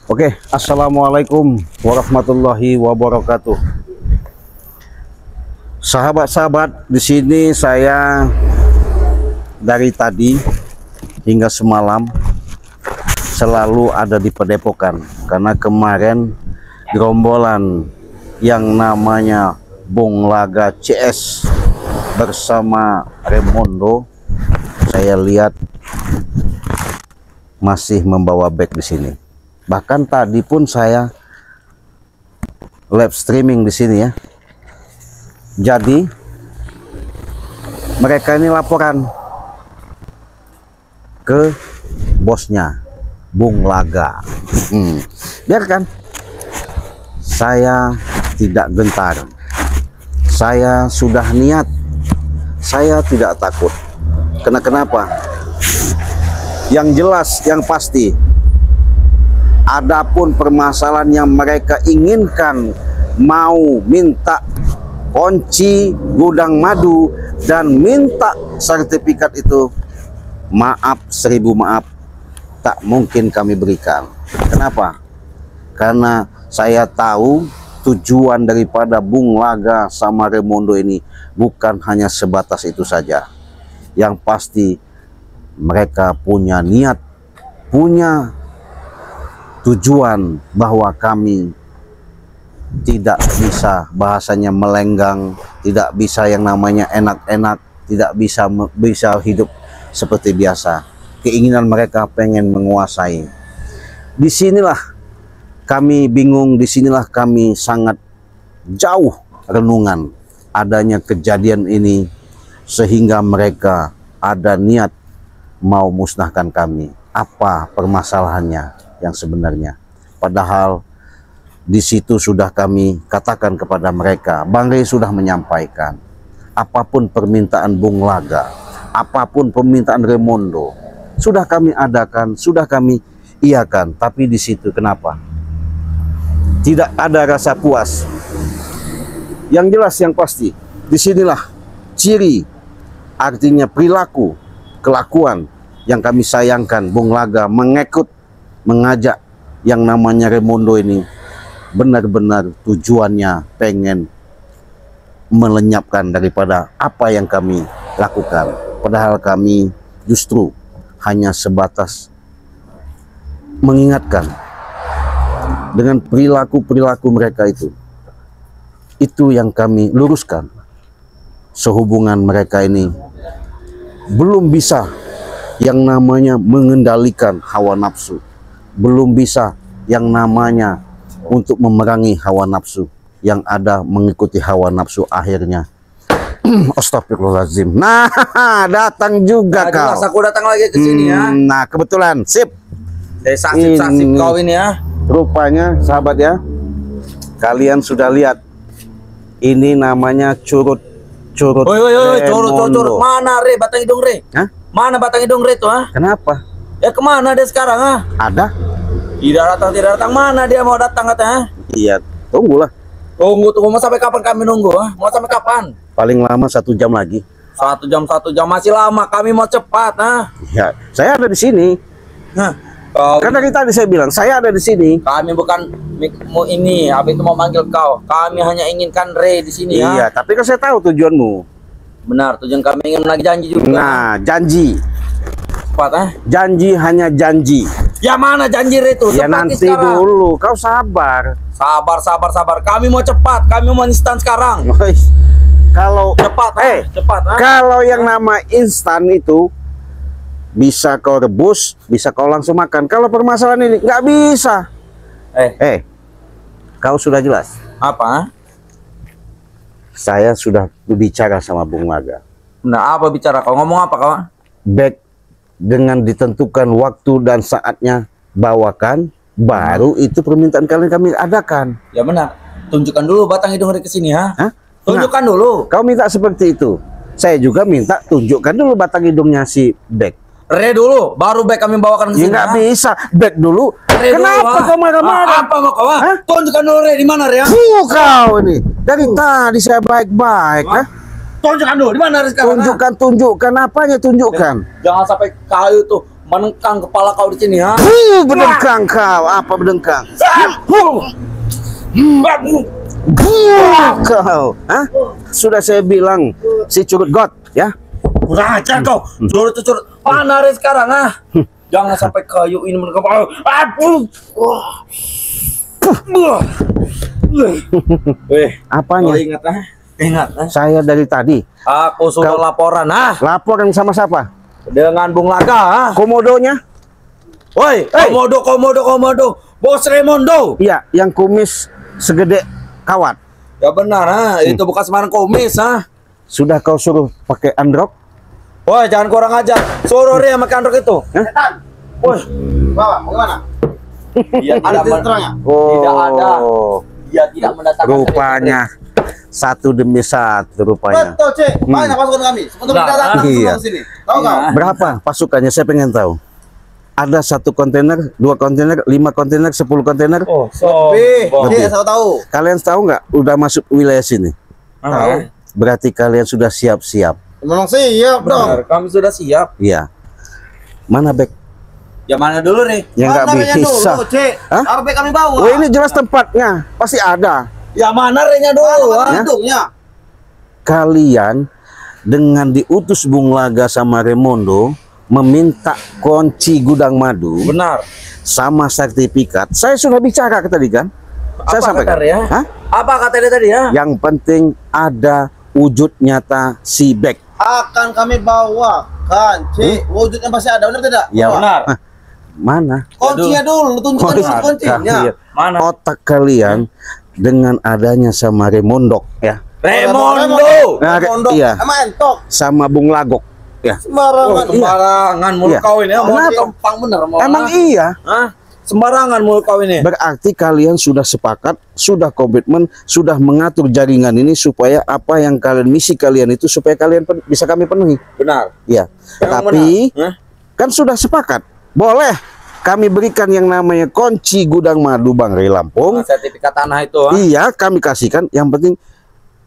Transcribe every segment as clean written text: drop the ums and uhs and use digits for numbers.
Oke, assalamualaikum warahmatullahi wabarakatuh. Sahabat-sahabat, di sini saya dari tadi hingga semalam selalu ada di Padepokan karena kemarin gerombolan yang namanya Bung Laga CS bersama Raimondo saya lihat masih membawa bag di sini. Bahkan tadi pun saya live streaming di sini ya. Jadi mereka ini laporan ke bosnya Bung Laga. Biarkan, saya tidak gentar. Saya sudah niat. Saya tidak takut. Kenapa? Yang jelas, yang pasti, adapun permasalahan yang mereka inginkan, mau minta kunci gudang madu dan minta sertifikat itu, maaf, 1000 maaf, tak mungkin kami berikan. Kenapa? Karena saya tahu tujuan daripada Bung Laga sama Raimondo ini bukan hanya sebatas itu saja. Yang pasti mereka punya niat, punya tujuan bahwa kami tidak bisa bahasanya melenggang, tidak bisa yang namanya enak-enak, tidak bisa hidup seperti biasa. Keinginan mereka pengen menguasai. Disinilah kami bingung, disinilah kami sangat jauh renungan adanya kejadian ini sehingga mereka ada niat mau musnahkan kami. Apa permasalahannya yang sebenarnya? Padahal di situ sudah kami katakan kepada mereka, Bang Rey sudah menyampaikan, apapun permintaan Bung Laga, apapun permintaan Raimondo, sudah kami adakan, sudah kami iakan. Tapi di situ kenapa? Tidak ada rasa puas. Yang jelas, yang pasti, disinilah ciri, artinya perilaku, kelakuan yang kami sayangkan. Bung Laga mengajak yang namanya Raimondo ini benar-benar tujuannya pengen melenyapkan daripada apa yang kami lakukan. Padahal kami justru hanya sebatas mengingatkan dengan perilaku-perilaku mereka itu. Itu yang kami luruskan. Sehubungan mereka ini belum bisa yang namanya mengendalikan hawa nafsu, belum bisa yang namanya untuk memerangi hawa nafsu, yang ada mengikuti hawa nafsu akhirnya astagfirullahaladzim. Nah, datang juga kau. Jelas aku datang lagi ke sini ya. Nah, kebetulan sip. Sip kau ini ya. Rupanya sahabat ya, kalian sudah lihat ini namanya curut curut. Curut. Mana Re batang hidung Re? Hah? Mana batang hidung Re tuh ah? Kenapa? Ya kemana dia sekarang ah? Ada? Tidak datang. Mana dia mau datang katanya? Iya, tunggulah. Tunggu mau sampai kapan kami nunggu ah? Mau sampai kapan? Paling lama 1 jam lagi. 1 jam masih lama. Kami mau cepat ah. Ya, saya ada di sini. Nah, karena tadi saya bilang saya ada di sini. kami bukan mau ini, habis itu mau manggil kau. Kami hanya inginkan Re di sini ya. Iya, tapi kan saya tahu tujuanmu. Benar, tujuan kami ingin lagi janji juga. Nah, janji. Cepat ah. Janji hanya janji. Ya mana janji Re itu? Ya nanti sekarang. dulu, kau sabar. Sabar. Kami mau cepat, kami mau instan sekarang. Kalau Cepat, cepat. kalau yang nama instan itu bisa kau rebus, bisa kau langsung makan. Kalau permasalahan ini nggak bisa. Kau sudah jelas. Apa? Saya sudah berbicara sama Bung Laga. Nah, apa bicara kau? Ngomong apa kau? Baik, dengan ditentukan waktu dan saatnya bawakan, baru itu permintaan kalian kami adakan. Ya benar. Tunjukkan dulu batang hidung Re ke sini ya. Hah? Tunjukkan dulu. Kau minta seperti itu. Saya juga minta tunjukkan dulu batang hidungnya si Bek. Re dulu, baru back kami bawakan ke Ya sini. nggak bisa, Bek dulu. Re Kenapa dulu, kau marah-marah? Apa mau kau? Hah? Tunjukkan dulu Re di mana Re ya? Kau ini dari tadi saya baik-baik. Tunjukkan dulu di mana Re sekarang? Tunjukkan apanya tunjukkan. Jangan sampai kau tuh menengkang kepala kau di sini, ha? Berdengkang kau, apa berdengkang? Kau, hah? Sudah saya bilang si curut got, ya. Kurang ajar kau. Curut. Mana Re sekarang, ah? Jangan sampai kayu ini menengkang kepala. Apanya? Oh, ingat, ah? Ingat, ah? Saya dari tadi. Aku sudah laporan, ah? Laporan sama siapa? Dengan Bung Laga, ah? Komodonya? Woi, Komodo. Bos Raimondo. Iya, yang kumis segede kawat. Ya benar, ah. Itu bukan sembarang komis, ah. Sudah kau suruh pakai androk? Woi, jangan kurang ajar. Suruh Ria sama kandok itu. Hah? Woi, Bawa, bagaimana? dia Ada tidak terangnya? Tidak ada. Dia tidak mendatangkan Rupanya satu demi satu rupanya. Betul, Cik. Banyak pasukan kami. Sebentar Nah, kita datang iya. semua ke sini. Tahu nggak? Iya. Berapa pasukannya? Saya pengen tahu. Ada 1 kontainer, 2 kontainer, 5 kontainer, 10 kontainer. Oh, Cik, saya tahu. Kalian tahu nggak udah masuk wilayah sini? Tahu. Berarti kalian sudah siap-siap. Memang siap dong. Benar, kami sudah siap. Iya. Mana bek? Yang mana dulu nih? Yang nggak Namanya bisa. dulu, Cik. Hah? Apa baik kami bawa? Oh, ini jelas tempatnya. Pasti ada. Yang mana Renya dulu? Mana Ah? hidungnya? Kalian dengan diutus Bung Laga sama Raimondo meminta kunci gudang madu Benar. sama sertifikat. Saya sudah bicara tadi kan? Saya Apa sampaikan. kata ya? Hah? Apa kata dia tadi, ya? Yang penting ada wujud nyata si bek. Akan kami bawakan, Cik. Wujudnya pasti ada, benar tidak? Ya, Bawa. Benar. Hah, mana? Kuncinya dulu, tunjukkan dulu kuncinya. Kalian, Mana? otak kalian dengan adanya sama Raimondo ya, Raimondo. Nah, Raimondo. iya. Emang entok. sama Bung Lagok ya. Sembarangan. Sembarangan mulut Iya. kau ini, ya. Mau Kenapa? dikempang bener mau. Emang ah? iya. Hah? Sembarangan mulut kau ini. Berarti kalian sudah sepakat, sudah komitmen, sudah mengatur jaringan ini supaya apa yang kalian misi kalian itu supaya kalian bisa kami penuhi. Benar. Ya. Yang Tapi benar. Hah? kan sudah sepakat. Boleh kami berikan yang namanya kunci gudang madu Bang Ray Lampung. Sertifikat tanah itu, ah? Iya, kami kasihkan. Yang penting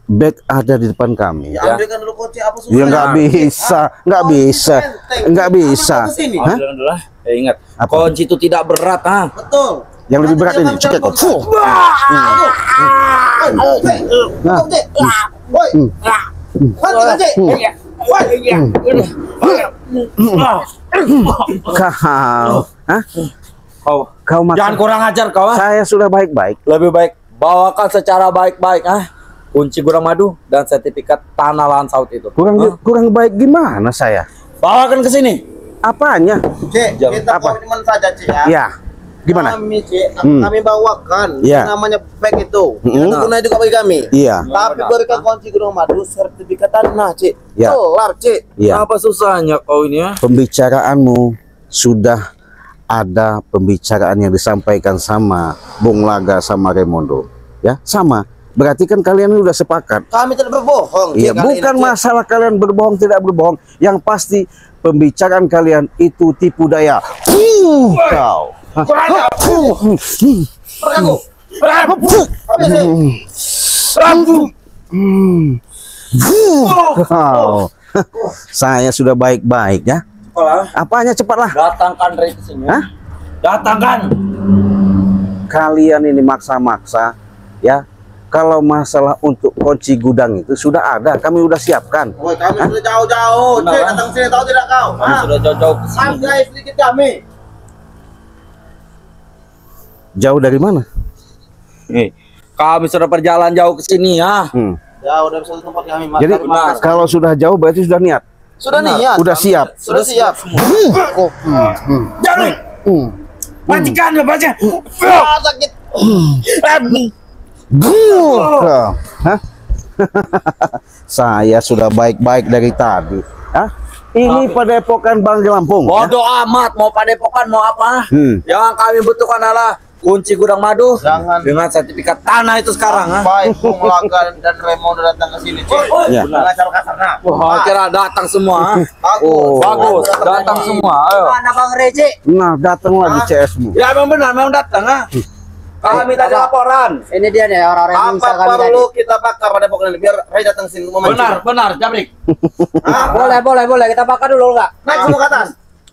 bag ada di depan kami. Ya, ambilkan dulu kunci apa Ya susahnya? nggak bisa, nggak bisa, nggak bisa. Apa kesini? Hah? Bilang dulu lah. Ingat, Apa? kunci itu tidak berat, ah. Betul. Yang lebih berat ini, cekek kok. Fuh. Kau, hah? Kau Jangan makan. kurang ajar kau, ah. Saya sudah baik-baik. Lebih baik bawakan secara baik-baik, ah. Kunci gudang madu dan sertifikat tanah lahan sawit itu. Kurang baik gimana saya? Bawakan ke sini. Apanya? Cik, kita Apa? komitmen saja, Cik, ya. Ya, gimana? Kami, Cik, Hmm. kami bawakan Iya. namanya bag itu. Hmm. Guna juga bagi kami. Iya, Tapi berikan kunci gudang madu sertifikat tanah, Cik. Ya. Kelar, Cik. iya. Apa susahnya kau ini, ya? Pembicaraanmu sudah ada pembicaraan yang disampaikan sama Bung Laga sama Raimondo. Ya, sama. Berarti kan kalian udah sepakat. Kami tidak berbohong, Cik, Iya, kali bukan ini, Cik. masalah kalian berbohong tidak berbohong. Yang pasti pembicaraan kalian itu tipu daya. Kau. Kau. Saya sudah baik-baik ya. Apanya cepatlah. Datangkan Ray ke sini. Hah? Datangkan. Kalian ini maksa-maksa ya. Kalau masalah untuk kunci gudang itu sudah ada, kami udah siapkan. Woi, kami sudah jauh-jauh, Cik. Benar. Datang sini, tahu tidak kau? Kami Hah? sudah jauh-jauh ke sini. Hargai sedikit kami. Jauh dari mana? Kami sudah perjalanan jauh ke sini, ya. Jauh dari satu tempat kami. Jadi Kami makan. kalau sudah jauh berarti sudah niat. Sudah Benar. niat. Udah siap. Sudah siap. Jangan. Matikan, baca. Ah, sakit. Hah? Saya sudah baik-baik dari tadi. Hah? Ini padepokan Bang Lampung. Ya? Bodoh amat, mau padepokan mau apa? Hmm. Yang kami butuhkan adalah kunci gudang madu Jangan. dengan sertifikat tanah itu sekarang, ha? Baik, Bung Laga dan Raimondo datang ke sini, Cik. Ya. Dengan cara kasar, nah. Wah, kira datang semua, ha? Oh. Bagus, datang semua. Ayo. Mana Bang Rece? Nah, datang lagi CS-mu. Ya memang benar, memang datang, ha? Kami tadi laporan. Ini dia nih orang-orang yang bisa Apa kami perlu kita bakar pada pokoknya ini biar Ray datang sini memancing. Benar, benar, Jamrik. Ah, Boleh kita bakar dulu enggak? naik semua ke atas.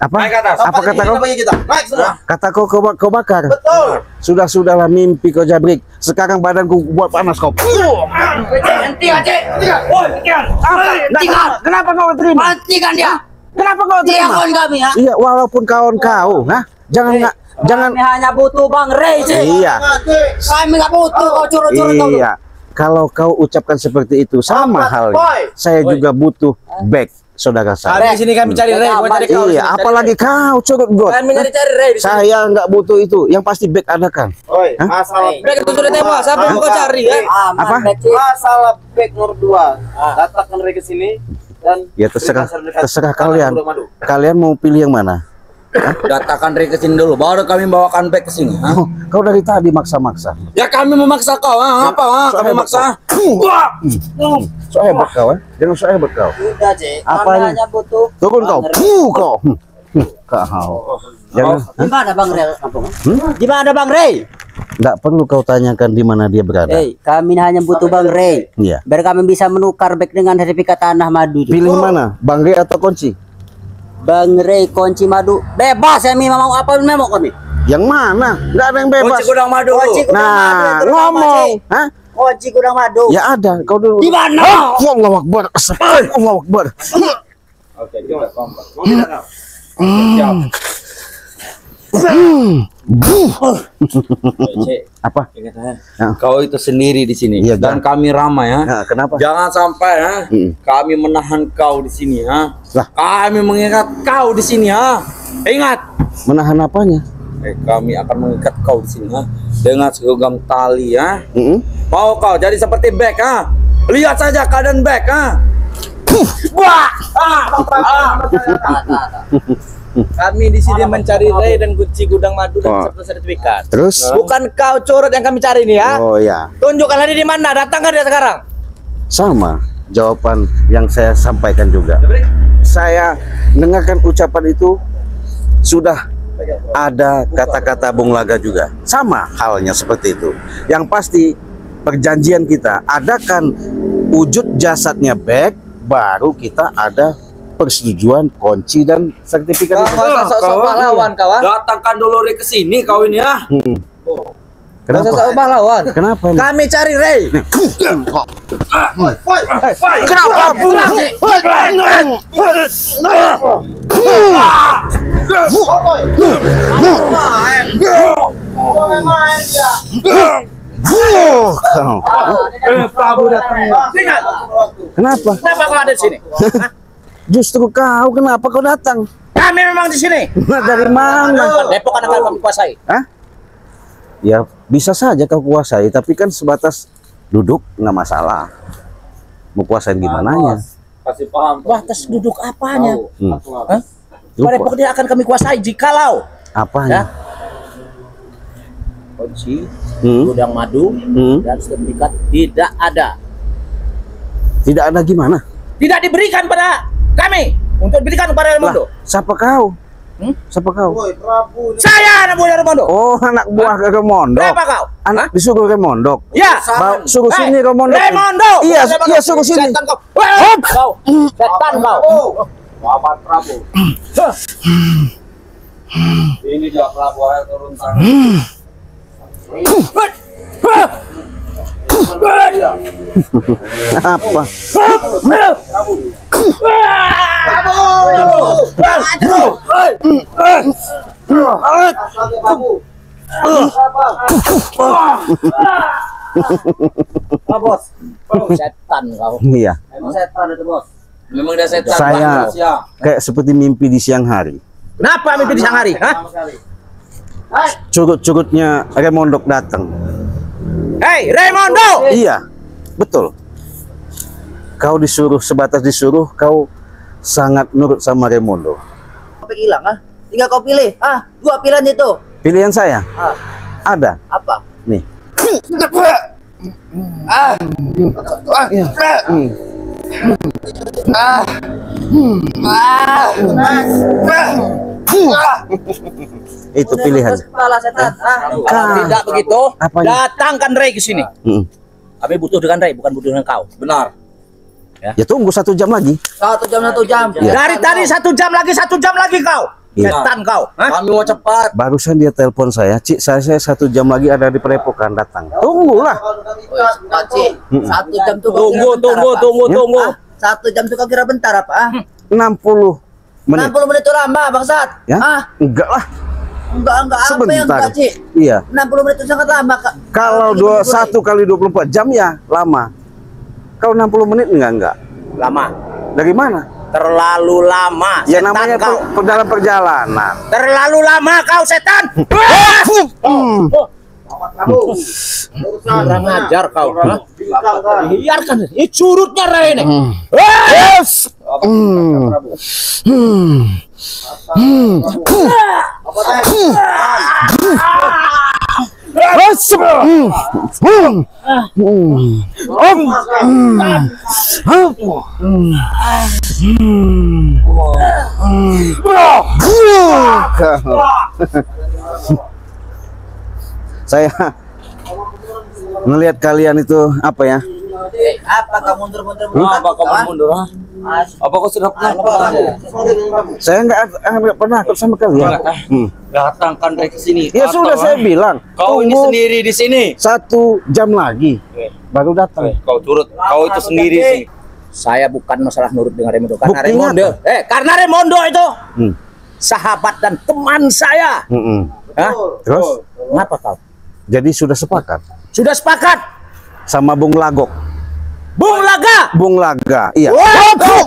Apa? Naik ke atas. Apa kata kau? Bagi kita. Naik semua. Kata kau bakar. Betul. Sudahlah mimpi kau Jabrik. Sekarang badanku buat panas kau. Henti aja. Woi, hentikan. Kenapa kau terima? Hentikan dia. Kenapa kau Dia terima? kawan kami ya. Iya, walaupun kawan kau, jangan Kami hanya butuh Bang Ray sih. Iya. Kami nggak butuh kau curut-curut kau. Iya. Kalau kau ucapkan seperti itu sama halnya. Saya juga butuh back saudara saya. Di sini kami cari Ray, mau cari kau. Iya, apalagi kau curut got. Kami cari Ray di sini. Saya nggak butuh itu. Yang pasti back adakan. Oi, masalah Back itu sudah tewas, apa yang kau cari ya? Apa? masalah back nomor 2. Datangkan Ray ke sini dan Ya terserah berikan sertifikat kalian. Madu. Kalian mau pilih yang mana? Datangkan Ray ke sini dulu, baru kami bawakan back ke sini. Oh, kau dari tadi maksa-maksa. Ya kami memaksa kau, apa? Kami maksa. So hebat kau, jangan so hebat kau. Udah Cik. Apa Kami ini? hanya butuh. Turun kau. Bang Ray. Kau. Kau. Jangan. Di mana Bang Ray? Di mana Bang Ray? Nggak perlu kau tanyakan di mana dia berada. Kami hanya butuh Bang Ray. Iya. Biar kami bisa menukar back dengan sertifikat tanah madu. Cik. Pilih mana? Bang Ray atau kunci? Bang Ray kunci madu. Bebas ya mau apa memang kami. Yang mana? Nggak ada yang bebas. Kunci gudang madu. Kunci gudang madu, Nah, itu ngomong. apa, Cik? Hah? Kunci gudang madu. Ya ada. Kau dulu. Di mana? Allahu Akbar. Allahu Akbar. Oke, kita kompak. Apa? Ingat ya. Ya. Kau itu sendiri di sini Iya, dan kami ramai ya. Nah, kenapa? Jangan sampai ya. Kami menahan kau di sini ya. Lah. Kami mengikat kau di sini ya. Ingat. Menahan apanya? Kami akan mengikat kau di sini ya dengan segenggam tali ya. Mau kau jadi seperti Beck ha? Lihat saja keadaan Beck ha. Wah! Kami di sini mencari Ray dan kunci gudang madu dan sertifikat. Terus? Bukan kau curut yang kami cari ini ya. Oh ya, Tunjukkan Ray di mana. Datangkan dia sekarang. sama jawaban yang saya sampaikan juga. Saya dengarkan ucapan itu sudah ada kata-kata Bung Laga juga. Sama halnya seperti itu. Yang pasti perjanjian kita adakan wujud jasadnya Beck, baru kita ada persetujuan kunci dan sertifikat itu. Sok pahlawan kawan. Datangkan dulu Ray ke sini kau ini ya. Kenapa? Sok pahlawan. Kenapa? ini? Kami cari Ray. Kenapa? Prabu datang. Kenapa? Kenapa kau ada di sini? Justru kau, kenapa kau datang? Kami memang di sini. Dari mana? Depok anak kami kuasai. Hah? Ya bisa saja kau kuasai, tapi kan sebatas duduk nggak masalah. Mau kuasain gimana ya? Kasih paham. Batas duduk apanya? Lupa. Depok dia akan kami kuasai jikalau Apanya? kunci Hmm? gudang madu Hmm? dan sertifikat tidak ada. Tidak ada gimana? Tidak diberikan pada kami untuk diberikan kepada Raimondo. Siapa kau? Siapa kau? Woi, Prabu. Saya anak buah Raimondo. Oh, anak buah ke Remondok. Berapa kau? Anak disuruh Remondok. Ya. Suruh sini Remondok. Raimondo. Iya, iya suruh sini. Setan kau. Hop. Kau. Setan kau. Muhammad Prabu. Ini dia Prabu yang turun tangan. Apa? Bos. Setan kau. Iya. Emang setan itu, Bos. Memang dia setan. Saya Bang. kayak seperti mimpi di siang hari. Kenapa mimpi di siang hari? Hah? Curut-curutnya Remondok datang. Hei, Raimondo. Iya, betul. Kau disuruh, sebatas disuruh, kau sangat nurut sama Remondo. Apa hilang ah? Tinggal kau pilih. Dua pilihan itu. Pilihan saya ada. Apa? Nih. Itu pilihan. Kepala setan. Kalau tidak begitu, Apanya? datangkan Ray ke sini. Kami butuh dengan Ray, bukan butuh dengan kau. Benar. Ya tunggu 1 jam lagi. 1 jam 1 jam. Iya. Dari tadi 1 jam lagi kau. Iya. Setan kau. Hah? Kami mau cepat. Barusan dia telepon saya, Cik, saya 1 jam lagi ada di Padepokan, datang. Tunggulah. Pakcik, 1 jam tuh kau Tunggu, kira bentar, tunggu, apa? tunggu. Ah, 1 jam tuh kau kira bentar apa? Ah? 60 menit. 60 menit itu lama, bangsat. Ya? Ah, Enggak lah. enggak apa yang Sebentar. Pakcik? Iya. 60 menit itu sangat lama, Kak. Kalau 1 kali 24 jam ya lama. Kalau 60 menit enggak. Lama. Dari mana? Terlalu lama. Ya Setan namanya kau. dalam perjalanan. Terlalu lama kau setan. Kurang ajar kau. Hah? Biarkan. Ini curutnya Ray ini. Yes. Saya melihat kalian itu apa ya? Apa kau mundur-mundur? Apa kamu mundur? Ha? Apa kau sudah pernah? Saya nggak pernah ikut sama kalian. Datangkan Ray ke sini. Ya Atau, sudah saya bilang. Kau ini tunggu sendiri di sini. 1 jam lagi baru datang. Kau turut. Kau itu sendiri sih. Saya bukan masalah nurut dengan Raimundo karena Buktinya Raimundo. Karena Raimundo itu Hmm. sahabat dan teman saya. Hah? Terus? Kenapa kau? Jadi sudah sepakat Sudah sepakat. sama Bung Lagok. Bung Laga. Bung Laga, iya. Setan kau.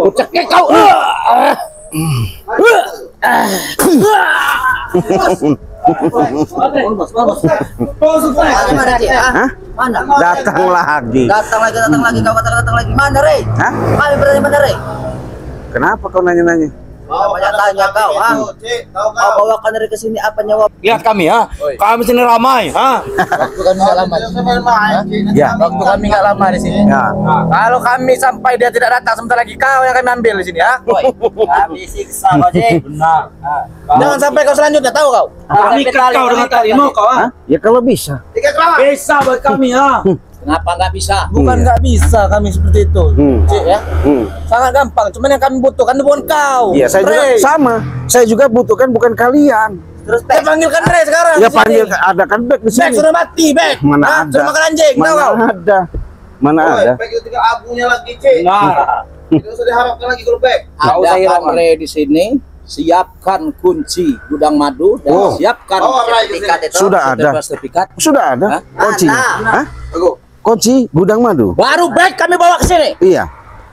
Ucapnya kau. Mana dia? Hah? Mana? Datang lagi. Datang lagi. Kau datang lagi. Mana, Rey? Hah? Kami berada di mana, Rey? Kenapa kau nanya-nanya? Banyak tanya kau, ha? Kau bawakan Rey ke sini apa nyawa? Lihat kami ha. Kami sini ramai ha. Waktu kami nggak lama di sini. Ya. Waktu kami nggak lama di sini. Ya. Kalau kami sampai dia tidak datang, sebentar lagi kau yang kami ambil di sini ya. Kami siksa kau, Cik. Benar. Jangan sampai kau selanjutnya, tahu kau? Kami ikat kau dengan talimu kau ha. Hah? Ya kalau bisa. Bisa buat kami ha. Kenapa nggak bisa? Iya. Bukan nggak bisa kami seperti itu, Cik ya. Sangat gampang. Cuman yang kami butuhkan bukan kau. Iya, saya juga Rey. sama. Saya juga butuhkan bukan kalian. Terus Ya panggilkan Rey sekarang. Ya di sini. panggil ada kan back di Bek sini. sudah mati, Bek. Mana Hah? ada? Sudah makan anjing, tahu Mana kau? ada? Mana ada? Baik itu tinggal abunya lagi, Cik. Benar. Tidak usah diharapkan lagi kalau baik. Kau Ada saya Kang Rahman. Rey di sini. Siapkan kunci gudang madu dan Oh. siapkan Bawa Ray ke sertifikat sini. itu. Sudah ada. Sertifikat. Sudah ada Hah? kuncinya. Hah? Aku. Kunci gudang madu. Baru baik kami bawa ke sini. Iya.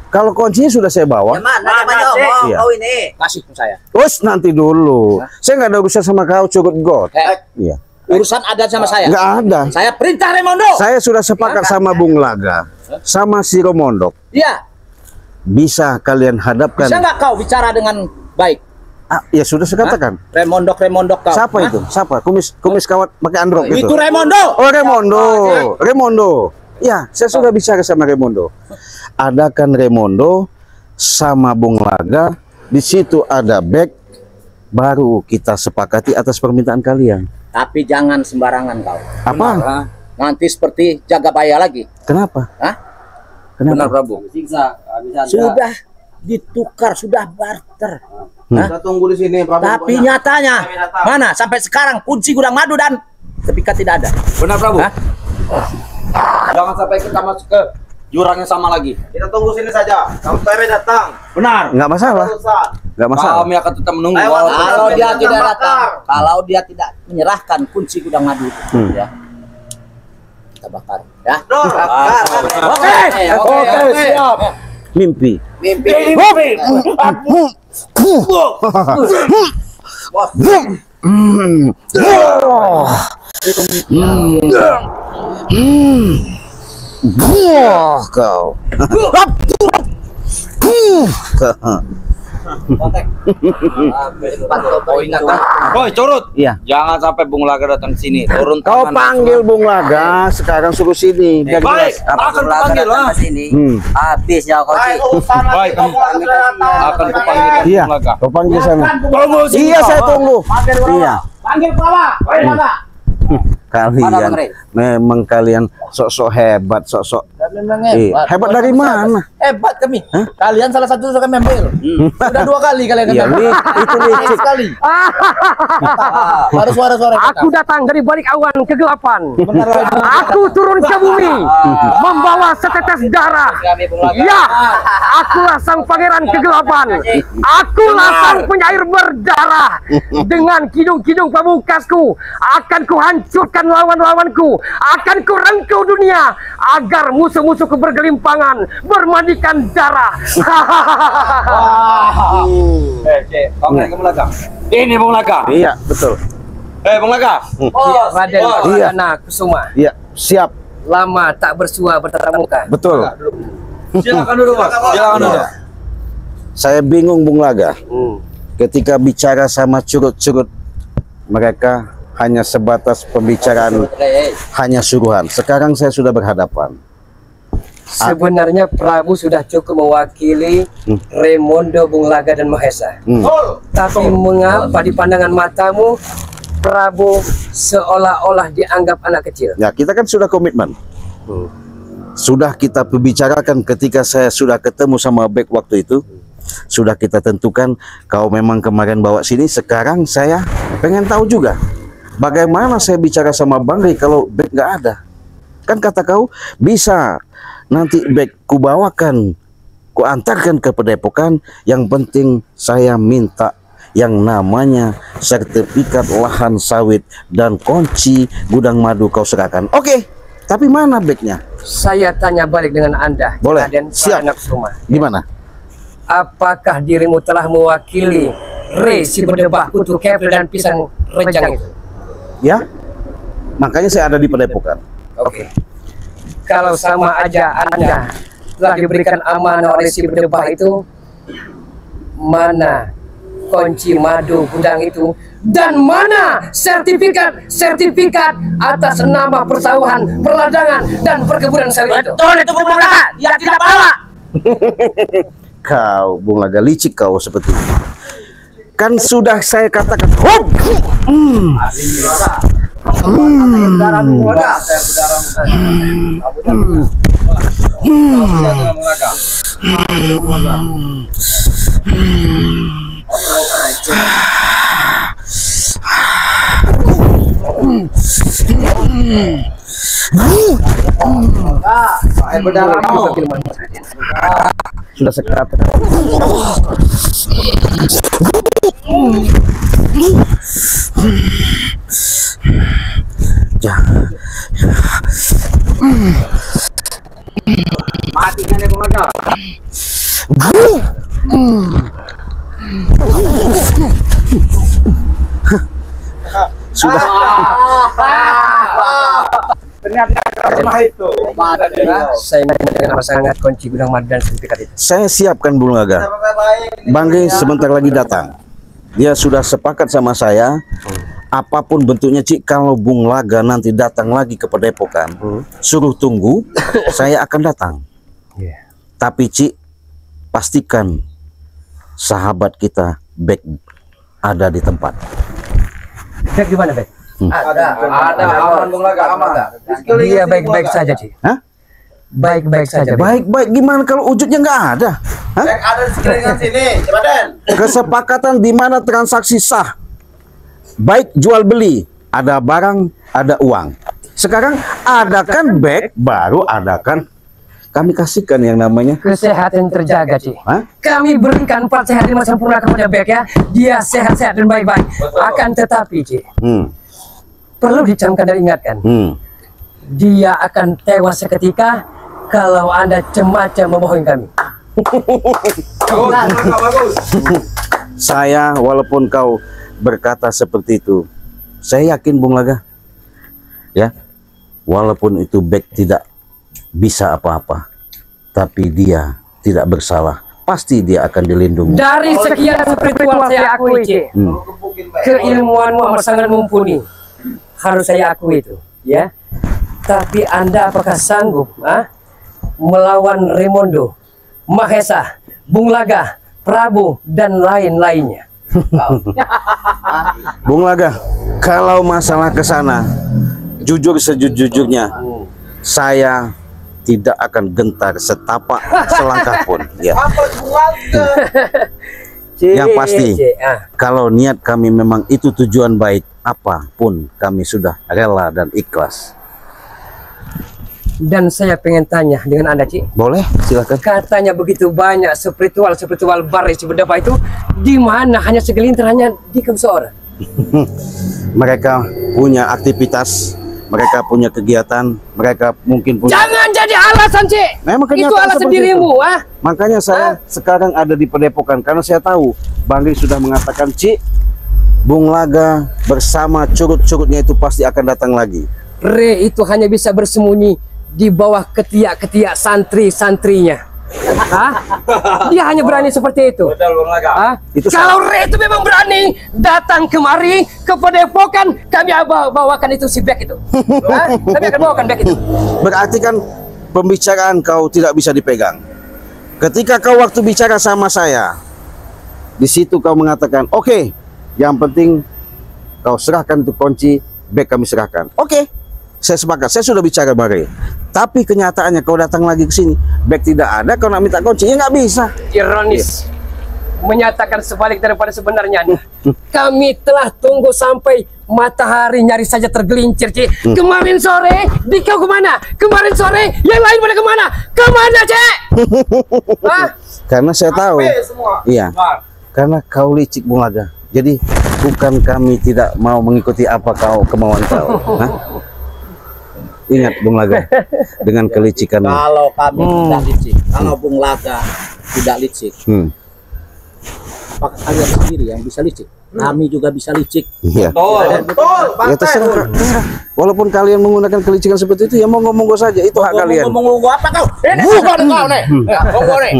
Kalau kuncinya sudah saya bawa. mana namanya omong Iya. kau ini? Kasih ke saya. Terus nanti dulu. Saya nggak ada urusan sama kau, cukup God. Iya. Urusan ada sama saya. Nggak ada. Saya perintah Raimundo. Saya sudah sepakat sama Bung Laga, sama si Romondok. Iya. Bisa kalian hadapkan. Bisa nggak kau bicara dengan baik? Ah, ya sudah saya katakan. Remondok kau. Siapa Hah? itu? Siapa? Kumis kawat pakai androk itu. Itu Raimundo. Oh, Remondo. Ya, saya sudah bicara sama Remondo. Adakan Remondo sama Bung Laga. Di situ ada back. Baru kita sepakati atas permintaan kalian. Tapi jangan sembarangan kau. Apa? Hah? Nanti seperti Jagabaya lagi. Kenapa? Hah? Benar Kenapa? Prabu. Siksa. Sudah ditukar, sudah barter. Hah? Kita tunggu di sini, Prabu. Tapi nyatanya mana sampai sekarang kunci gudang madu dan sertifikat tidak ada. Benar Prabu. Hah? Jangan sampai kita masuk ke jurang yang sama lagi. Kita tunggu sini saja. Sampai Ray datang. Benar. Nggak masalah. Urusan. Nggak masalah. Kami akan tetap menunggu. Ayo, walaupun- Kalau dia Kita tidak bakar. datang, kalau dia tidak menyerahkan kunci gudang madu itu, ya kita bakar, ya. Oke, siap. Mimpi. Kau. Woi, curut. Iya. Jangan sampai Bung Laga datang sini. Turun Kau tangan. panggil Bung Laga, sekarang suruh sini. Biar Baik, jelas apa. akan kupanggil ha. Sini. Habis ya kau, Baik, Cik. urusan lagi. Baik, Kamu sudah datang. akan kupanggil Iya, Bung Laga. kau panggil sana. Tunggu sini. Iya, saya tunggu. Iya. Panggil Bapak. Kalian memang kalian sok-sok hebat, sok-sok Memang Iya. Hebat dari mana? Hebat kami. Hah? Kalian salah satu suka membel. Sudah 2 kali kalian Iya, membel. itu licik. Sekali. Baru suara-suara. Aku datang dari balik awan kegelapan. Benar, Bang. Aku turun ke bumi membawa setetes darah. Ya, akulah sang pangeran kegelapan. Akulah sang penyair berdarah. Dengan kidung-kidung pamungkasku akan kuhancurkan lawan-lawanku. Akan kurengkuh dunia agar musuh-musuhku bergelimpangan bermandikan darah. Cek, kamu naik ke belakang. Ini Bung Laga. Iya, betul. Bung Laga. Raden Iya. Perdana Kusuma. Iya, siap. Lama tak bersua bertatap muka. Betul. Silakan dulu, Mas. Silakan dulu. Saya bingung Bung Laga. Ketika bicara sama curut-curut, mereka hanya sebatas pembicaraan, hanya suruhan. Sekarang saya sudah berhadapan. Sebenarnya Prabu sudah cukup mewakili Raimondo, Bung Laga dan Mahesa. Tapi mengapa di pandangan matamu Prabu seolah-olah dianggap anak kecil? Ya, kita kan sudah komitmen. Sudah kita perbicarakan ketika saya sudah ketemu sama Bek waktu itu. Sudah kita tentukan kau memang kemarin bawa sini. Sekarang saya pengen tahu juga bagaimana saya bicara sama Bang Rey kalau Bek nggak ada. Kan kata kau bisa nanti Bek ku bawakan, ku antarkan ke Padepokan. Yang penting saya minta yang namanya sertifikat lahan sawit dan kunci gudang madu kau serahkan. Oke, tapi mana Beknya? Saya tanya balik dengan Anda, Boleh, Raden siap. Perdana Kusuma. Gimana? Apakah dirimu telah mewakili Rey si berdebah untuk kefir dan pisang rejang itu? Ya, makanya saya ada di Padepokan. Oke. Kalau sama aja Anda telah diberikan amanah oleh si berdebah itu, mana kunci madu gudang itu dan mana sertifikat atas nama persawahan, perladangan dan perkebunan sawit itu? Betul itu Bung Laga. Dia tidak bawa. Kau Bung Laga licik kau seperti itu. Kan sudah saya katakan. Hop! Sudah sekerap. Jangan. Matikan ya Bung Laga. Sudah. Ternyata rumah itu. Saya dengan sangat kunci gudang madu dan sertifikat itu. Saya siapkan Bung Laga. Bang Rey sebentar lagi datang. Dia sudah sepakat sama saya. Apapun bentuknya Cik, kalau Bung Laga nanti datang lagi ke Padepokan, suruh tunggu, saya akan datang. Tapi Cik, pastikan sahabat kita Bek ada di tempat. Bek di mana, Bek? Ada aman Bung Laga, aman. Dia baik-baik saja, Ci. Hah? Baik-baik saja. Bek. Baik-baik gimana kalau wujudnya nggak ada? Hah? Bek ada di sekeliling sini. Coba Den. Kesepakatan di mana transaksi sah, baik jual beli, ada barang, ada uang. Sekarang adakan Bek, baru adakan kami kasihkan yang namanya. Kesehatan terjaga, Ci. Hah? Kami berikan 4 sehat 5 sempurna kepada Bek ya. Dia sehat-sehat dan baik-baik. Akan tetapi, Ci, perlu dicamkan dan ingatkan. Dia akan tewas seketika kalau Anda cemacam membohongi kami. Bagus. Saya walaupun kau berkata seperti itu, saya yakin Bung Laga, ya, walaupun itu Bek tidak bisa apa-apa, tapi dia tidak bersalah, pasti dia akan dilindungi. Dari sekian spiritual saya akui, Ci. Keilmuanmu amat sangat mumpuni. Harus saya akui itu, ya. Tapi Anda apakah sanggup melawan Raimondo, Mahesa, Bung Laga, Prabu dan lain-lainnya? Bung Laga, kalau masalah ke sana, jujur sejujurnya, saya tidak akan gentar setapak selangkah pun. Ya. Yang pasti, kalau niat kami memang itu tujuan baik, apapun kami sudah rela dan ikhlas. Dan saya pengen tanya dengan Anda, Cik. Boleh, silakan. Katanya begitu banyak spiritual baris Cibedapa itu di mana hanya segelintir, hanya di kamu seorang. Mereka punya aktivitas, mereka punya kegiatan, mereka mungkin punya. Jangan jadi alasan, Cik. Memang Itu kenyataan alasan seperti dirimu, itu. ah. Makanya saya sekarang ada di Padepokan karena saya tahu Bang Ri sudah mengatakan, Cik, Bung Laga bersama curut-curutnya itu pasti akan datang lagi. Re itu hanya bisa bersembunyi di bawah ketiak-ketiak santri-santrinya. Hah? Dia hanya berani seperti itu. Betul, Bung Laga. Hah? Itu Kalau Re itu memang berani datang kemari ke Padepokan, kami bawakan itu si Bek itu. Hah? Kami akan bawakan Bek itu. Berarti kan pembicaraan kau tidak bisa dipegang. Ketika kau waktu bicara sama saya, di situ kau mengatakan, oke, yang penting kau serahkan itu kunci, Bek kami serahkan. Oke, saya sepakat. Saya sudah bicara Bare. Tapi kenyataannya kau datang lagi ke sini, Bek tidak ada, kau nak minta kunci, ya nggak bisa. Ironis. Menyatakan sebalik daripada sebenarnya. Kami telah tunggu sampai matahari nyaris saja tergelincir, Cik. Kemarin sore, di kau kemana? Kemarin sore, yang lain pada kemana? Kemana, Cik? Hah? Karena saya tahu, iya, karena kau licik Bung Laga. Jadi bukan kami tidak mau mengikuti apa kemauan kau. Hah? Ingat Bung Laga, dengan kelicikan. Kalau kami tidak licik, kalau Bung Laga tidak licik, apakah kalian sendiri yang bisa licik? Kami juga bisa licik. Iya. Betul. Ya terserah. Walaupun kalian menggunakan kelicikan seperti itu, ya monggo-monggo saja, itu hak kalian. Ngomong apa kau? Ini bukan kau nih. Ngomong nih.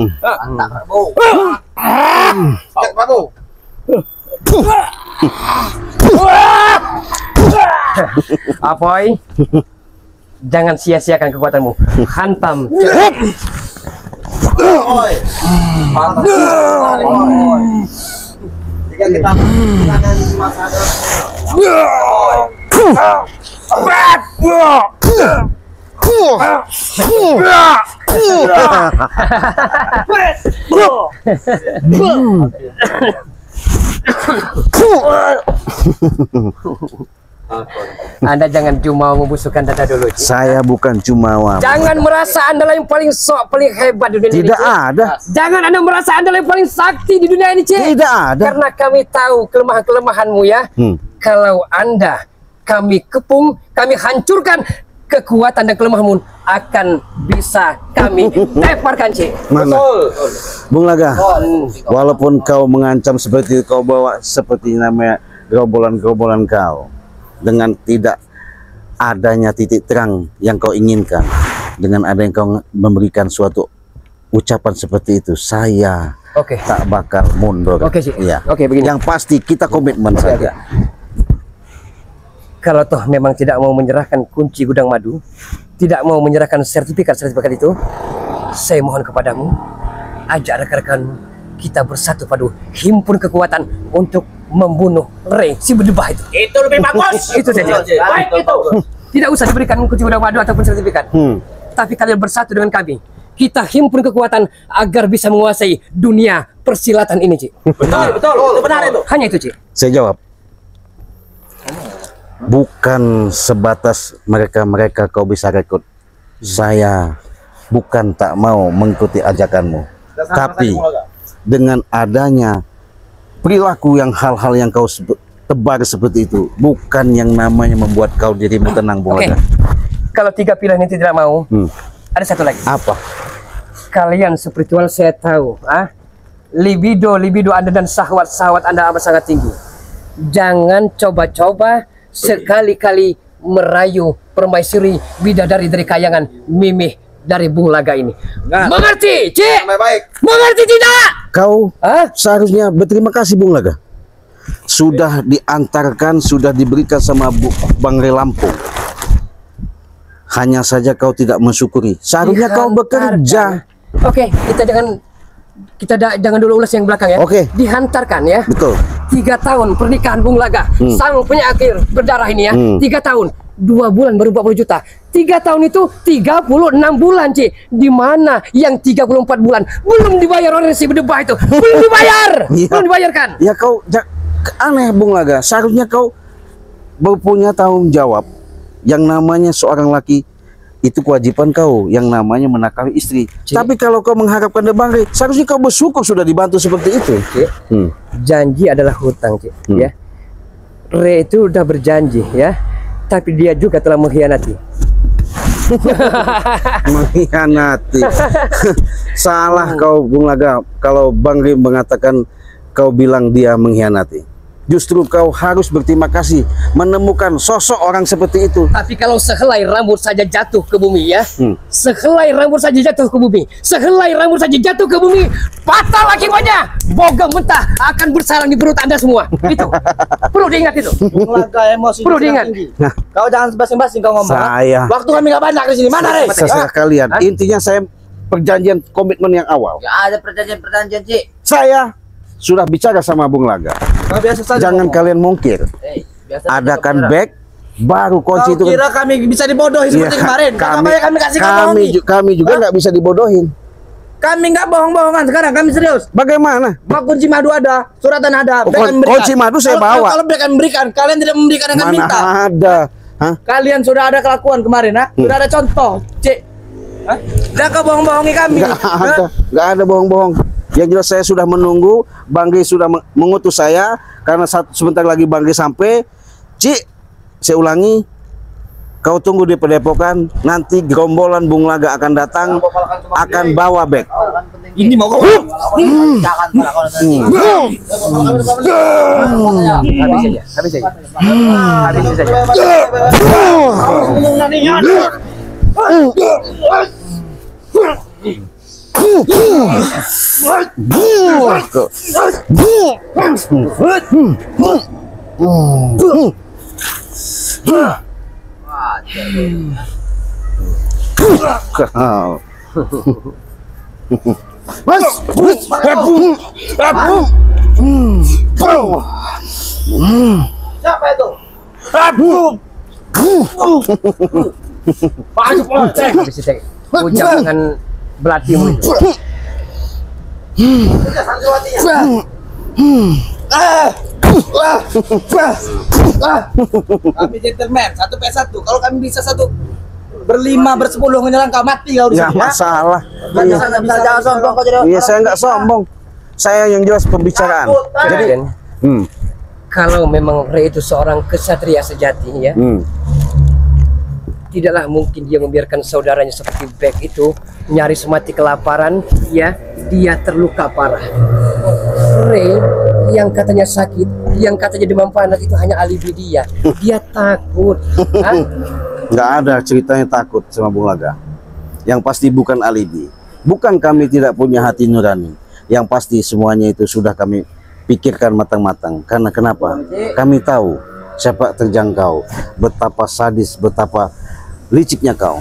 Apoy, jangan sia-siakan kekuatanmu. Hantam. Jika kita menggunakan masalah Anda jangan cuma membusukkan dada dulu, Cik. Saya bukan jumawa. Jangan merasa Anda yang paling sok, paling hebat di dunia ini, Tidak Cik. ada. Jangan Anda merasa Anda yang paling sakti di dunia ini, Cik. Tidak ada. Karena kami tahu kelemahan-kelemahanmu ya. Kalau Anda kami kepung, kami hancurkan, kekuatan dan kelemahanmu akan bisa kami lemparkan, Cik. Mana? Bung Laga, walaupun kau mengancam seperti itu, kau bawa seperti namanya gerombolan-gerombolan kau, dengan tidak adanya titik terang yang kau inginkan, dengan ada yang kau memberikan suatu ucapan seperti itu, saya tak bakal mundur. Oke, Cik. Iya. Oke, begini. Yang pasti kita komitmen saja. Kalau toh memang tidak mau menyerahkan kunci gudang madu, tidak mau menyerahkan sertifikat itu, saya mohon kepadamu, ajak rekan-rekanmu, kita bersatu padu, himpun kekuatan untuk membunuh Re si berdebah itu. Itu lebih bagus. Itu saja. Baik itu. Tidak usah diberikan kunci gudang madu ataupun sertifikat. Tapi kalian bersatu dengan kami. Kita himpun kekuatan agar bisa menguasai dunia persilatan ini, Cik. Betul. Itu benar itu. Hanya itu, Cik. Saya jawab. Bukan sebatas mereka kau bisa rekrut. Saya bukan tak mau mengikuti ajakanmu, tapi dengan adanya perilaku yang hal-hal yang kau tebar seperti itu, bukan yang namanya membuat kau dirimu tenang, Bung Laga. Kalau 3 pilihan ini tidak mau, ada satu lagi. Apa? Kalian spiritual saya tahu, libido Anda dan syahwat Anda amat sangat tinggi. Jangan coba-coba sekali-kali merayu permaisuri bidadari dari kayangan Mimih dari Bung Laga ini. Mengerti, Cik? baik. Mengerti tidak? Kau seharusnya berterima kasih, Bung Laga. Sudah diantarkan, sudah diberikan sama Bang Re Lampung. Hanya saja kau tidak mensyukuri. Seharusnya kau bekerja. Oke, kita jangan dulu ulas yang belakang ya. Oke. Dihantarkan ya. Betul. 3 tahun pernikahan Bung Laga, sang penyakit berdarah ini ya. 3 tahun 2 bulan baru 40 juta. 3 tahun itu 36 bulan, Cik. Di mana yang 34 bulan belum dibayar oleh si berdebah itu? Belum dibayar. Belum dibayarkan. Ya kau aneh Bung Laga. Seharusnya kau punya tanggung jawab. Yang namanya seorang laki itu kewajiban kau yang namanya menakahi istri. Cik. Tapi kalau kau mengharapkan Bang, seharusnya kau bersyukur sudah dibantu seperti itu. Cik. Janji adalah hutang, Cik. Ya. Re itu udah berjanji, ya. Tapi dia juga telah mengkhianati. Mengkhianati. Salah kau Bung Laga kalau Bang Ri mengatakan kau bilang dia mengkhianati. Justru kau harus berterima kasih menemukan sosok orang seperti itu. Tapi kalau sehelai rambut saja jatuh ke bumi, ya. Sehelai rambut saja jatuh ke bumi. Sehelai rambut saja jatuh ke bumi, patah akibatnya. Bogong mentah akan bersarang di perut Anda semua. Itu. Perlu diingat itu. Laga emosi Perlu diingat. Nah, Kau jangan basing-basing kau ngomong. Saya Waktu kami nggak banyak di sini. Mana Re? terserah kalian. Intinya saya perjanjian komitmen yang awal. Ya ada perjanjian, Cik. Saya sudah bicara sama Bung Laga. Kau biasa saja. Jangan ngomong. kalian mungkir. Biasa Adakan saja, back baru kunci Kau itu. kira kami bisa dibodohi seperti kemarin? Kami kasih kau bohongi. kami juga nggak bisa dibodohin. Kami nggak bohong-bohongan sekarang, kami serius. Bagaimana? Bak kunci madu ada, suratan ada, bek kami berikan. Kunci madu saya Kalau- bawa. Kalau bek kami berikan, kalian tidak memberikan yang kami Mana minta. ada? Hah? Kalian sudah ada kelakuan kemarin, ha? Sudah ada contoh, Cik. Hah? Jangan kau bohong-bohongi kami. Nggak ada bohong-bohong. Yang jelas saya sudah menunggu. Bang Ri sudah mengutus saya karena sebentar lagi Bang Ri sampai. Cik, saya ulangi. Kau tunggu di Padepokan. Nanti gerombolan Bung Laga akan datang, akan bawa beg. Ini mau kau. Habis saja. Habis saja. Kau. Siapa itu? Habis saja. Ujang dengan belatimu itu. Kami gentleman, 1v1. Kalau kami bisa satu berlima bersepuluh menyerang kau mati kau di Nggak sini. Ya? masalah. Jangan sombong kau jadi. Iya, saya nggak sombong. Saya yang jelas pembicaraan. Jadi, Hmm. kalau memang Re itu seorang kesatria sejati, ya, tidaklah mungkin dia membiarkan saudaranya seperti Beck itu nyaris mati kelaparan, ya, dia terluka parah. Re yang katanya sakit, yang katanya demam panas itu hanya alibi dia. Dia takut. Hah? Nggak ada ceritanya takut sama Bung Laga. Yang pasti bukan alibi. Bukan kami tidak punya hati nurani. Yang pasti semuanya itu sudah kami pikirkan matang-matang. Karena kenapa? Kami tahu sepak terjang kau, betapa sadis, betapa liciknya kau.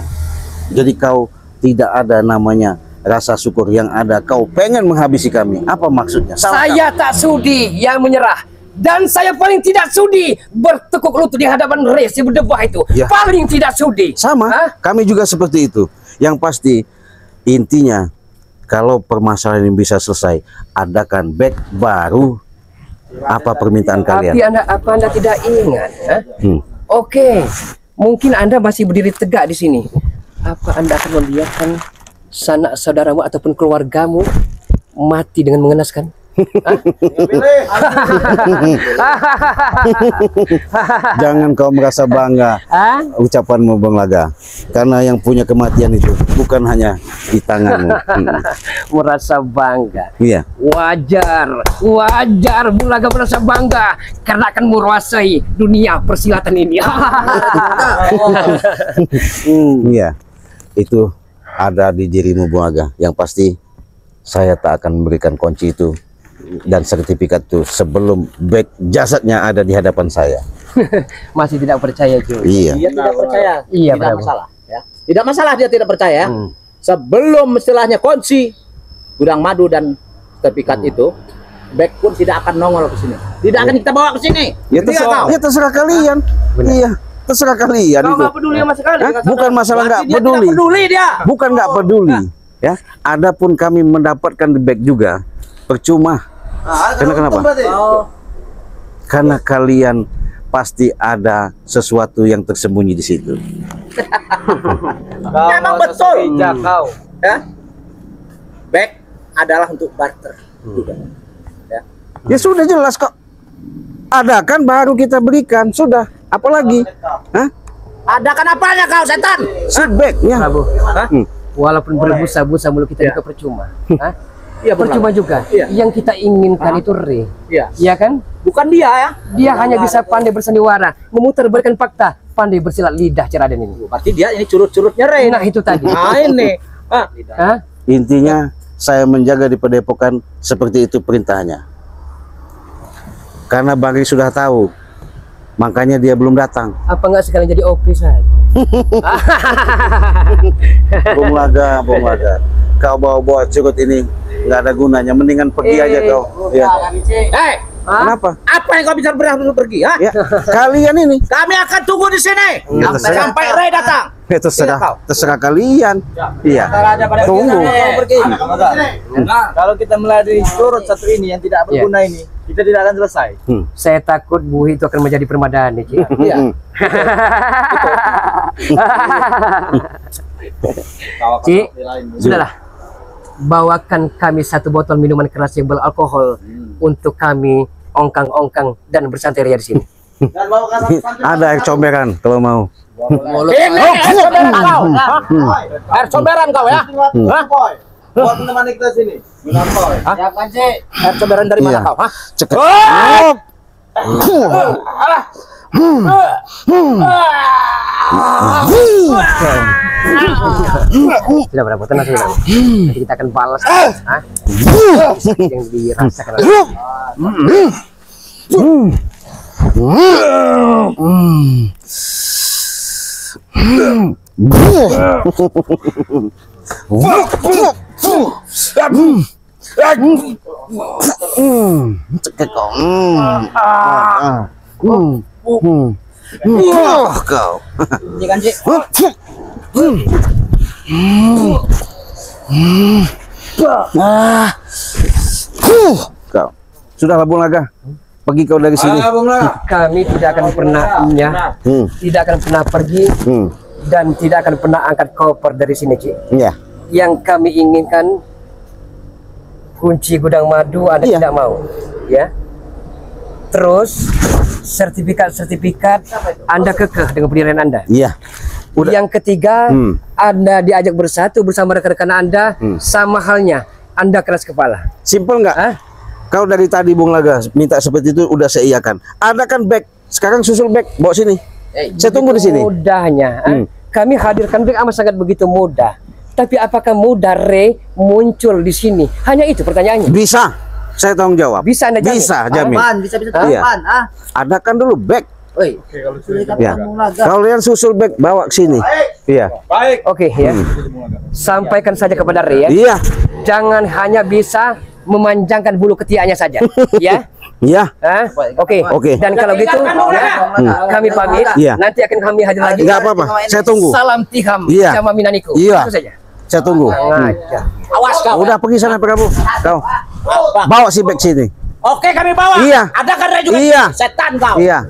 Jadi kau tidak ada namanya rasa syukur, yang ada kau pengen menghabisi kami. Apa maksudnya? Salah Saya tak sudi yang menyerah. Dan saya paling tidak sudi bertekuk lutut di hadapan Re si berdebah itu. Ya. Paling tidak sudi. sama. Hah? Kami juga seperti itu. Yang pasti intinya kalau permasalahan ini bisa selesai, adakan back baru. Apa permintaan kalian? Tapi apa anda tidak ingat? Hah? Oke, mungkin Anda masih berdiri tegak di sini. Apa Anda akan membiarkan sanak saudaramu ataupun keluargamu mati dengan mengenaskan? Jangan kau merasa bangga ucapanmu Bang Laga, karena yang punya kematian itu bukan hanya di tanganmu. Merasa bangga. Iya. Wajar, wajar Bung Laga merasa bangga karena akan menguasai dunia persilatan ini. Iya. Itu ada di dirimu Bang Laga. Yang pasti saya tak akan memberikan kunci itu dan sertifikat itu sebelum back jasadnya ada di hadapan saya. Masih tidak percaya juga. Iya. Dia tidak percaya. Iya, tidak benar. masalah. Ya. Tidak masalah dia tidak percaya. Sebelum istilahnya kunci gudang madu dan sertifikat itu, back pun tidak akan nongol ke sini. Tidak akan kita bawa ke sini. Ya Tidak terserah, tahu. ya terserah kalian. Iya. terserah kalian Kau itu. nggak peduli sama sekali. Hah? dengan Bukan saudara. masalah nggak Berarti dia peduli. tidak peduli dia. Bukan nggak peduli, ya. Adapun kami mendapatkan di back juga, percuma. Kenapa? Karena kalian pasti ada sesuatu yang tersembunyi di situ. Memang betul. Kau. Ya. Back adalah untuk barter. Ya sudah jelas kok. Ada kan baru kita berikan, sudah. Apalagi? Hah? Ada kan apanya kau setan? Si backnya. Prabu, Hmm. walaupun berbusa-busa mulut kita juga percuma. Hah? Iya, Percuma juga. Iya. Yang kita inginkan itu Re. Iya. Iya kan? Bukan dia ya. Dia hanya bisa pandai bersandiwara, memutarbalikkan fakta, pandai bersilat lidah Ceraden ini. Berarti dia ini curut-curutnya Ren. Nah itu tadi. Nah ini. Ah. Hah? Intinya saya menjaga di padepokan seperti itu perintahnya. Karena Bagri sudah tahu, makanya dia belum datang. Apa enggak sekalian jadi OP saja? Bung Laga. Kau bawa-bawa curut ini nggak ada gunanya. Mendingan pergi aja kau. Ya. Hei, Kenapa? apa yang kau bisa berani dulu pergi? Ha? Ya, kalian ini. Kami akan tunggu di sini Ya, terserah. sampai Ray datang. Ya, terserah kalian. Iya. Tunggu. Nah, kalau kita melalui curut satu ini yang tidak berguna ini, kita tidak akan selesai. Saya takut buih itu akan menjadi permadani, Ci. Iya. Ci, sudahlah. Bawakan kami satu botol minuman keras yang beralkohol untuk kami ongkang-ongkang dan bersantai ria di sini. Ada air comberan kalau mau. Ini air comberan kau. Air comberan kau ya. Hah? Buat menemani kita sini. Air comberan dari mana Iya. kau? Hah? Cekek. Sudah berapa? Tenang sudah. Nanti kita akan balas. Hah? Yang dirasakan. Cekek kau. Kau. Ini kan Ci. Kau. Sudahlah Bung Laga. Pergi kau dari sini. Kami tidak akan pernah tidak akan pernah pergi dan tidak akan pernah angkat koper dari sini, Ci. Iya. Yang kami inginkan kunci gudang madu Anda Iya. tidak mau, ya. Terus sertifikat Anda kekeh dengan pendirian Anda. Iya. Yang ketiga, Anda diajak bersatu bersama rekan-rekan Anda, sama halnya Anda keras kepala. Simpel nggak? Hah? Kau dari tadi Bung Laga minta seperti itu udah saya iakan. Ada kan back. Sekarang susul back. Bawa sini. Saya tunggu di sini. Mudahnya, kami hadirkan back amat sangat begitu mudah. Tapi apakah mudah Re muncul di sini? Hanya itu pertanyaannya. Bisa. Saya tanggung jawab. Bisa Anda jamin? Bisa jamin. Bisa Iya. Adakan dulu back. Oi. Ya. Kalian susul back bawa ke sini. Iya. Oke, ya. Sampaikan saja kepada Re ya. Iya. Jangan hanya bisa memanjangkan bulu ketiaknya saja, ya. Iya. Hah? Oke. Oke. Dan kalau gitu, ya, kami pamit. Iya. Nanti akan kami hadir lagi. Enggak apa-apa. Saya tunggu. Salam tiham Iya. sama Minaniku. Iya. Itu saja. Saya tunggu. Aja. Awas kau. Udah pergi sana Prabu. Kau bawa si back sini. Oke kami bawa. Iya. Ada kan Ray juga? Iya. Setan kau. Iya.